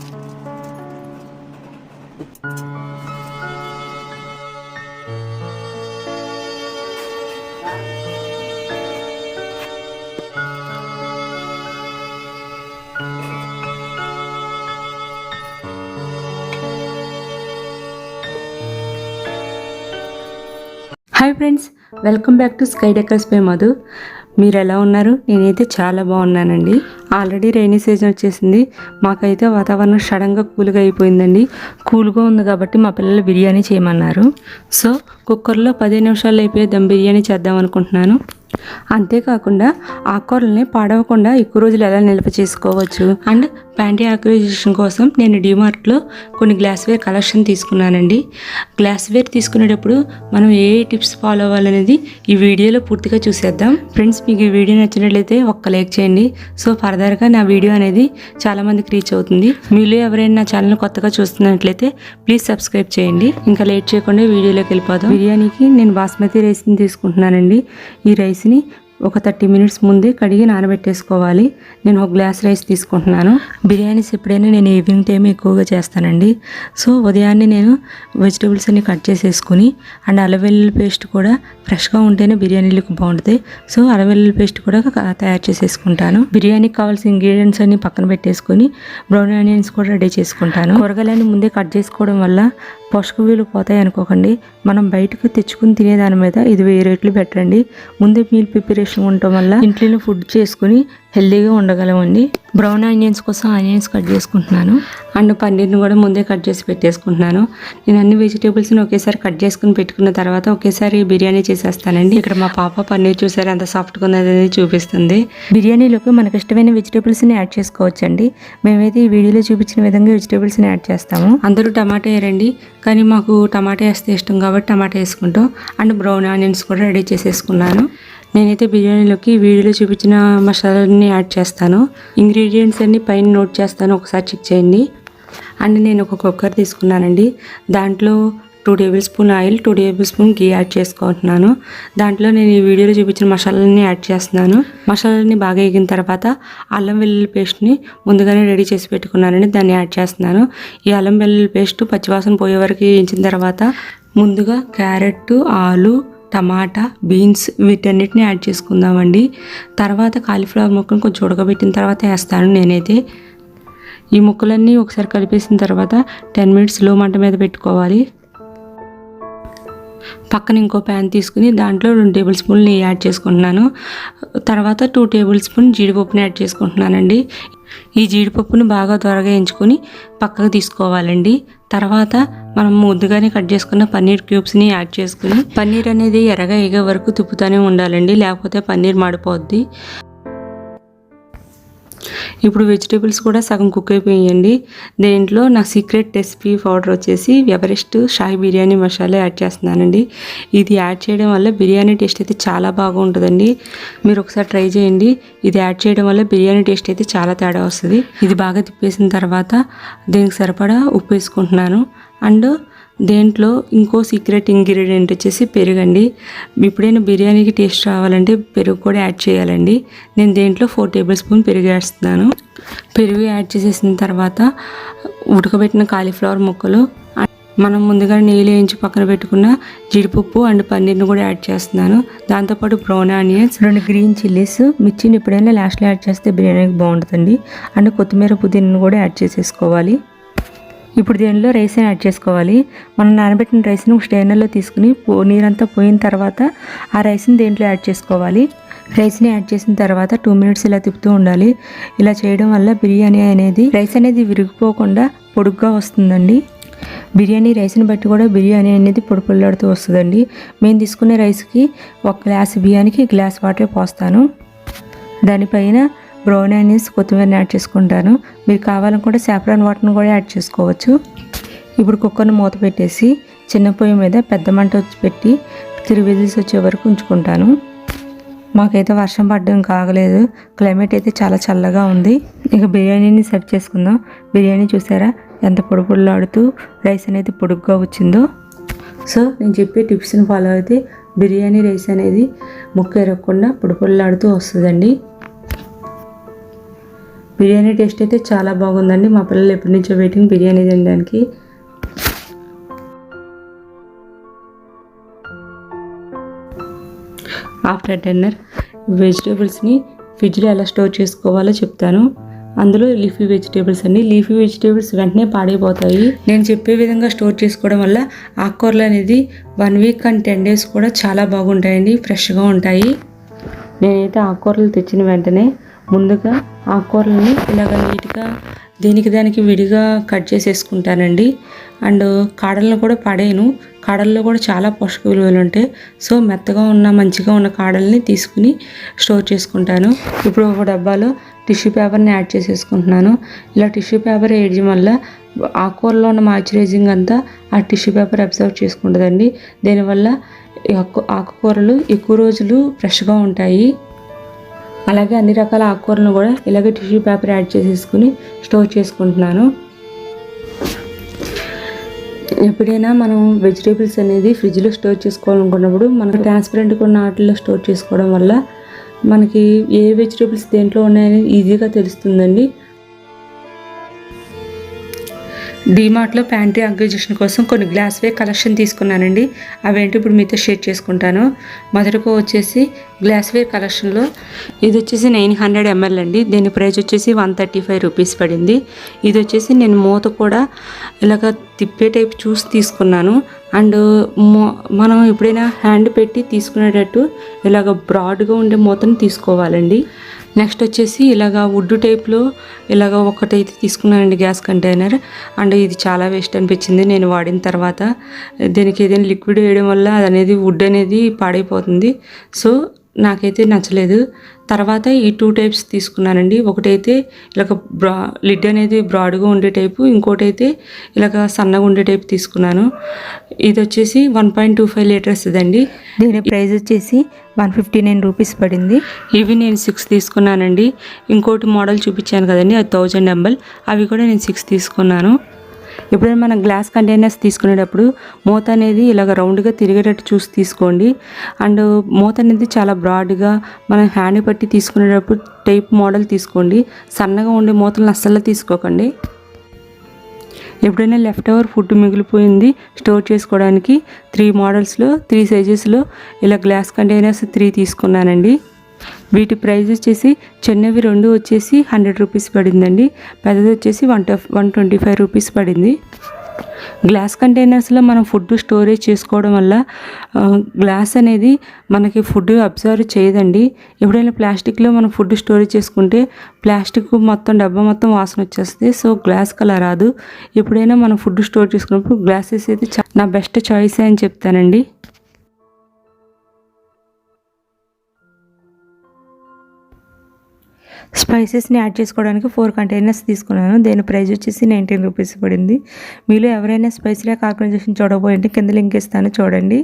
Hi friends, welcome back to sky decors by Madhu. మీరు ఎలా ఉన్నారు? నేనైతే చాలా బాగున్నానండి. ఆల్రెడీ రైనీ సీజన్ వచ్చేసింది. మాకైతే వాతావరణం సడన్గా కూల్గా అయిపోయిందండి. కూల్గా ఉంది కాబట్టి మా పిల్లలు బిర్యానీ చేయమన్నారు. సో కుక్కర్లో 15 నిమిషాలు అయిపోయి దమ్ బిర్యానీ చేద్దాం అనుకుంటున్నాను. అంతేకాకుండా ఆకుకూరల్ని పాడవకుండా ఎక్కువ రోజులు ఎలా నిల్వ చేసుకోవచ్చు అండ్ ప్యాంటీ ఆక్యుపేషన్ కోసం నేను డిమార్ట్లో కొన్ని గ్లాస్వేర్ కలెక్షన్ తీసుకున్నానండి. గ్లాస్వేర్ తీసుకునేటప్పుడు మనం ఏ టిప్స్ ఫాలో అవ్వాలనేది ఈ వీడియోలో పూర్తిగా చూసేద్దాం. ఫ్రెండ్స్, మీకు ఈ వీడియో నచ్చినట్లయితే ఒక్క లైక్ చేయండి. సో ఫర్దర్గా నా వీడియో అనేది చాలామందికి రీచ్ అవుతుంది. మీలో ఎవరైనా నా ఛానల్ కొత్తగా చూస్తున్నట్లయితే ప్లీజ్ సబ్స్క్రైబ్ చేయండి. ఇంకా లేట్ చేయకుండా వీడియోలోకి వెళ్ళిపోదాం. బిర్యానీకి నేను బాస్మతి రైస్ని తీసుకుంటున్నానండి. ఈ రైస్ని ఒక 30 మినిట్స్ ముందే కడిగి నానబెట్టేసుకోవాలి. నేను ఒక గ్లాస్ రైస్ తీసుకుంటున్నాను. బిర్యానీస్ ఎప్పుడైనా నేను ఈవినింగ్ టైం ఎక్కువగా చేస్తానండి. సో ఉదయాన్నే నేను వెజిటేబుల్స్ అన్ని కట్ చేసేసుకుని అండ్ అల్లం వెల్లుల్లి పేస్ట్ కూడా ఫ్రెష్గా ఉంటేనే బిర్యానీలకు బాగుంటుంది. సో అల్లం వెల్లుల్లి పేస్ట్ కూడా తయారు చేసేసుకుంటాను. బిర్యానీకి కావాల్సిన ఇంగ్రీడియంట్స్ అన్ని పక్కన పెట్టేసుకుని బ్రౌన్ ఆనియన్స్ కూడా రెడీ చేసుకుంటాను. కూరగాయలన్నీ ముందే కట్ చేసుకోవడం వల్ల పోషక విలువలు పోతాయి అనుకోకండి. మనం బయటకు తెచ్చుకుని తినేదాని మీద ఇది 1000 రెట్లు బెటర్ అండి. ముందే మీల్ ప్రిపరేషన్ ఉండటం వల్ల ఇంట్లోనే ఫుడ్ చేసుకుని హెల్దీగా ఉండగలమండి. బ్రౌన్ ఆనియన్స్ కోసం ఆనియన్స్ కట్ చేసుకుంటున్నాను అండ్ పన్నీర్ని కూడా ముందే కట్ చేసి పెట్టేసుకుంటున్నాను. నేను అన్ని వెజిటేబుల్స్ని ఒకేసారి కట్ చేసుకుని పెట్టుకున్న తర్వాత ఒకేసారి బిర్యానీ చేసేస్తానండి. ఇక్కడ మా పాప పన్నీర్ చూసారు ఎంత సాఫ్ట్గా ఉన్నది చూపిస్తుంది. బిర్యానీలోకి మనకు ఇష్టమైన వెజిటేబుల్స్ని యాడ్ చేసుకోవచ్చండి. మేమైతే ఈ వీడియోలో చూపించిన విధంగా వెజిటేబుల్స్ని యాడ్ చేస్తాము. అందరూ టమాటా వేయరండి, కానీ మాకు టమాటా వేస్తే ఇష్టం కాబట్టి టమాటా వేసుకుంటాం. అండ్ బ్రౌన్ ఆనియన్స్ కూడా రెడీ చేసేసుకున్నాను. నేనైతే బిర్యానీలోకి వీడియోలో చూపించిన మసాలాని యాడ్ చేస్తాను. ఇంగ్రీడియంట్స్ అన్ని పైన నోట్ చేస్తాను, ఒకసారి చెక్ చేయండి. అండ్ నేను ఒక కుక్కర్ తీసుకున్నానండి. దాంట్లో 2 tablespoon oil, 2 tablespoon ghee add చేసుకుంటున్నాను. దాంట్లో నేను ఈ వీడియోలో చూపించిన మసాలాని యాడ్ చేస్తున్నాను. మసాలాని బాగా వేగిన తర్వాత అల్లం వెల్లుల్లి పేస్ట్ని ముందుగానే రెడీ చేసి పెట్టుకున్నానండి, దాన్ని యాడ్ చేస్తున్నాను. ఈ అల్లం వెల్లుల్లి పేస్ట్ పచ్చివాసన పోయే వరకు వేయించిన తర్వాత ముందుగా క్యారెట్, ఆలు, టమాటా, బీన్స్ వీటన్నిటిని యాడ్ చేసుకుందామండి. తర్వాత కాలీఫ్లవర్ ముక్కను కొంచెం ఉడకబెట్టిన తర్వాత వేస్తాను నేనైతే. ఈ ముక్కలన్నీ ఒకసారి కలిపేసిన తర్వాత 10 మినిట్స్ లో మంట మీద పెట్టుకోవాలి. పక్కన ఇంకో ప్యాన్ తీసుకుని దాంట్లో 2 టేబుల్ స్పూన్లు నెయ్యి యాడ్ చేసుకుంటున్నాను. తర్వాత 2 టేబుల్ స్పూన్ జీడిపప్పుని యాడ్ చేసుకుంటున్నానండి. ఈ జీడిపప్పును బాగా త్వరగా ఎంచుకొని పక్కకు తీసుకోవాలండి. తర్వాత మనం ముందుగానే కట్ చేసుకున్న పన్నీర్ క్యూబ్స్ని యాడ్ చేసుకుని పన్నీర్ అనేది ఎర్రగా ఎగే వరకు తిప్పుతూనే ఉండాలండి, లేకపోతే పన్నీర్ మాడిపోద్ది. ఇప్పుడు వెజిటేబుల్స్ కూడా సగం కుక్ అయిపోయాయండి. దీంట్లో నా సీక్రెట్ రెసిపీ పౌడర్ వచ్చేసి ఎవరెస్ట్ షాహీ బిర్యానీ మసాలా యాడ్ చేస్తున్నానండి. ఇది యాడ్ చేయడం వల్ల బిర్యానీ టేస్ట్ అయితే చాలా బాగుంటుందండి. మీరు ఒకసారి ట్రై చేయండి. ఇది యాడ్ చేయడం వల్ల బిర్యానీ టేస్ట్ అయితే చాలా తేడా వస్తుంది. ఇది బాగా తిప్పేసిన తర్వాత దీనికి సరిపడా ఉప్పు వేసుకుంటున్నాను. అండ్ దేంట్లో ఇంకో సీక్రెట్ ఇంగ్రీడియంట్ వచ్చేసి పెరుగండి. ఎప్పుడైనా బిర్యానీకి టేస్ట్ రావాలంటే పెరుగు కూడా యాడ్ చేయాలండి. నేను దేంట్లో 4 టేబుల్ స్పూన్ పెరుగు వేస్తున్నాను. పెరుగు యాడ్ చేసేసిన తర్వాత ఉడకబెట్టిన కాలీఫ్లవర్ ముక్కలు, మనం ముందుగా నెయ్యిలో వేయించి పక్కన పెట్టుకున్న జీడిపప్పు అండ్ పన్నీర్ని కూడా యాడ్ చేస్తున్నాను. దాంతోపాటు బ్రౌన్ ఆనియన్స్, 2 గ్రీన్ చిల్లీస్, మిర్చిని ఎప్పుడైనా లాస్ట్లో యాడ్ చేస్తే బిర్యానీకి బాగుంటుందండి. అండ్ కొత్తిమీర, పుదీనాను కూడా యాడ్ చేసేసుకోవాలి. ఇప్పుడు దీనిలో రైస్ని యాడ్ చేసుకోవాలి. మనం నానబెట్టిన రైస్ని ఒక స్టైనర్లో తీసుకుని నీరంతా పోయిన తర్వాత ఆ రైస్ని దేంట్లో యాడ్ చేసుకోవాలి. రైస్ని యాడ్ చేసిన తర్వాత 2 మినిట్స్ ఇలా తిప్పుతూ ఉండాలి. ఇలా చేయడం వల్ల బిర్యానీ అనేది రైస్ అనేది విరిగిపోకుండా పొడుగ్గా వస్తుందండి. బిర్యానీ రైస్ని బట్టి కూడా బిర్యానీ అనేది పొడి పొల్లాడుతూ వస్తుందండి. మేము తీసుకునే రైస్కి 1 గ్లాస్ బియ్యానికి గ్లాస్ వాటర్ పోస్తాను. దానిపైన బ్రౌన్ ఆనియన్స్, కొత్తిమీరని యాడ్ చేసుకుంటాను. మీరు కావాలనుకుంటే సాఫ్రాన్ వాటర్ని కూడా యాడ్ చేసుకోవచ్చు. ఇప్పుడు కుక్కర్ని మూత పెట్టేసి చిన్న పొయ్యి మీద పెద్ద మంట పెట్టి 3 విజిల్స్ వచ్చే వరకు ఉంచుకుంటాను. మాకైతే వర్షం పడడం కాగలేదు. క్లైమేట్ అయితే చాలా చల్లగా ఉంది. ఇక బిర్యానీని సర్వ్ చేసుకుందాం. బిర్యానీ చూసారా ఎంత పొడి పొడిలాడుతూ రైస్ అనేది పొడుగ్గా వచ్చిందో. సో నేను చెప్పే టిప్స్ని ఫాలో అయితే బిర్యానీ రైస్ అనేది ముక్క ఎరగకుండా పొడి పొడిలాడుతూ వస్తుందండి. బిర్యానీ టేస్ట్ అయితే చాలా బాగుందండి. మా పిల్లలు ఎప్పటి నుంచో వెయిటింగ్ బిర్యానీ తినడానికి. ఆఫ్టర్ డిన్నర్ వెజిటేబుల్స్ని ఫ్రిడ్జ్లో ఎలా స్టోర్ చేసుకోవాలో చెప్తాను. అందులో లీఫీ వెజిటేబుల్స్ అండి. లీఫీ వెజిటేబుల్స్ వెంటనే పాడైపోతాయి. నేను చెప్పే విధంగా స్టోర్ చేసుకోవడం వల్ల ఆకుకూరలు అనేది 1 వీక్ అండ్ 10 days కూడా చాలా బాగుంటాయండి, ఫ్రెష్గా ఉంటాయి. నేనైతే ఆకుకూరలు తెచ్చిన వెంటనే ముందుగా ఆకుకూరలని ఇలాగ నీట్గా దానికి విడిగా కట్ చేసేసుకుంటానండి. అండ్ కాడలను కూడా పడేయను. కాడల్లో కూడా చాలా పోషక విలువలు ఉంటాయి. సో మెత్తగా ఉన్న మంచిగా ఉన్న కాడల్ని తీసుకుని స్టోర్ చేసుకుంటాను. ఇప్పుడు ఒక డబ్బాలో టిష్యూ పేపర్ని యాడ్ చేసేసుకుంటున్నాను. ఇలా టిష్యూ పేపర్ వేయడం వల్ల ఆకుకూరలో ఉన్న మాయిశ్చరైజింగ్ అంతా ఆ టిష్యూ పేపర్ అబ్జర్వ్ చేసుకుంటుందండి. దీనివల్ల ఆకుకూరలు ఎక్కువ రోజులు ఫ్రెష్గా ఉంటాయి. అలాగే అన్ని రకాల ఆకుకూరలను కూడా ఇలాగే టిష్యూ పేపర్ యాడ్ చేసేసుకుని స్టోర్ చేసుకుంటున్నాను. ఎప్పుడైనా మనం వెజిటేబుల్స్ అనేది ఫ్రిడ్జ్లో స్టోర్ చేసుకోవాలనుకున్నప్పుడు మనకు ట్రాన్స్పరెంట్గా ఉన్న వాటిల్లో స్టోర్ చేసుకోవడం వల్ల మనకి ఏ వెజిటేబుల్స్ దేంట్లో ఉన్నాయని ఈజీగా తెలుస్తుందండి. డీమార్ట్లో ప్యాంట్రీ అక్విజిషన్ కోసం కొన్ని గ్లాస్వేర్ కలెక్షన్ తీసుకున్నానండి. అవేంటి ఇప్పుడు మీతో షేర్ చేసుకుంటాను. మొదటగా వచ్చేసి గ్లాస్వేర్ కలెక్షన్లో ఇది వచ్చేసి 900 ml అండి. దీని ప్రైస్ వచ్చేసి 135 రూపీస్ పడింది. ఇది వచ్చేసి నేను మూత కూడా ఇలాగ తిప్పే టైప్ చూసి తీసుకున్నాను. అండ్ మనం ఎప్పుడైనా హ్యాండ్ పెట్టి తీసుకునేటట్టు ఇలాగ బ్రాడ్గా ఉండే మూతను తీసుకోవాలండి. నెక్స్ట్ వచ్చేసి ఇలాగ వుడ్ టైప్లో ఇలాగ ఒకటైతే తీసుకున్నానండి గ్యాస్ కంటైనర్. అండ్ ఇది చాలా వేస్ట్ అనిపించింది నేను వాడిన తర్వాత. దీనికి ఏదైనా లిక్విడ్ వేయడం వల్ల అది అనేది వుడ్ అనేది పాడైపోతుంది. సో నాకైతే నచ్చలేదు. తర్వాత ఈ 2 types తీసుకున్నానండి. ఒకటైతే ఇలాగ లిడ్ అనేది బ్రాడ్గా ఉండే టైపు, ఇంకోటి అయితే ఇలాగ సన్నగా ఉండే టైపు తీసుకున్నాను. ఇది వచ్చేసి 1.25 liters ఇదండి. దీని ప్రైస్ వచ్చేసి 159 రూపీస్ పడింది. ఇవి నేను 6 తీసుకున్నానండి. ఇంకోటి మోడల్ చూపించాను కదండి, అది 1000 ml. అవి కూడా నేను 6 తీసుకున్నాను. ఎప్పుడైనా మనం గ్లాస్ కంటైనర్స్ తీసుకునేటప్పుడు మూత అనేది ఇలాగ రౌండ్గా తిరిగేటట్టు చూసి తీసుకోండి. అండ్ మూత అనేది చాలా బ్రాడ్గా మనం హ్యాండ్ పట్టి తీసుకునేటప్పుడు టైప్ మోడల్ తీసుకోండి. సన్నగా ఉండే మూతలను అస్సలు తీసుకోకండి. ఎప్పుడైనా లెఫ్ట్ ఓవర్ ఫుడ్ మిగిలిపోయింది స్టోర్ చేసుకోవడానికి 3 మోడల్స్లో 3 సైజెస్లో ఇలా గ్లాస్ కంటైనర్స్ 3 తీసుకున్నానండి. వీటి ప్రైస్ వచ్చేసి చిన్నవి 2 వచ్చేసి 100 రూపీస్ పడిందండి. పెద్దది వచ్చేసి 125 రూపీస్ పడింది. గ్లాస్ కంటైనర్స్లో మనం ఫుడ్ స్టోరేజ్ చేసుకోవడం వల్ల గ్లాస్ అనేది మనకి ఫుడ్ అబ్జర్వ్ చేయదండి. ఎప్పుడైనా ప్లాస్టిక్లో మనం ఫుడ్ స్టోరేజ్ చేసుకుంటే ప్లాస్టిక్ మొత్తం డబ్బా మొత్తం వాసన వచ్చేస్తుంది. సో గ్లాస్ కలర్ రాదు. ఎప్పుడైనా మనం ఫుడ్ స్టోర్ చేసుకున్నప్పుడు గ్లాసెస్ అయితే నా బెస్ట్ చాయిస్ అని చెప్తానండి. స్పైసెస్ని యాడ్ చేసుకోవడానికి 4 కంటైనర్స్ తీసుకున్నాను. దీని ప్రైస్ వచ్చేసి 19 రూపీస్ పడింది. మీలో ఎవరైనా స్పైసీ ఆర్గనైజేషన్ చూడబోయంటే కింద లింక్ ఇస్తాను, చూడండి.